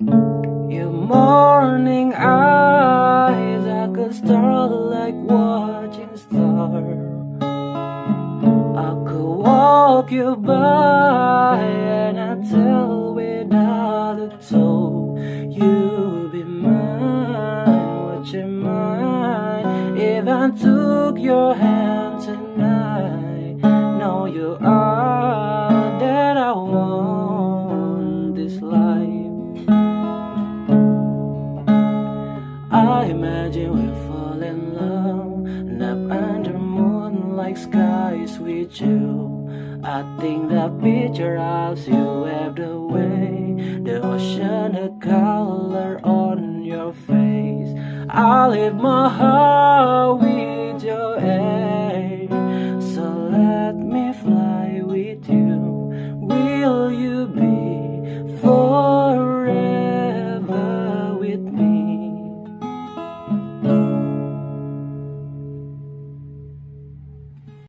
Your morning eyes, I could start like watching stars. I could walk you by and I tell without a toe, you'll be mine, would you mind if I took your hand tonight? No, you are that I want this life. I imagine we fall in love, nap under moonlight skies with you. I think that picture of you every way, the ocean, the color on your face. I leave my heart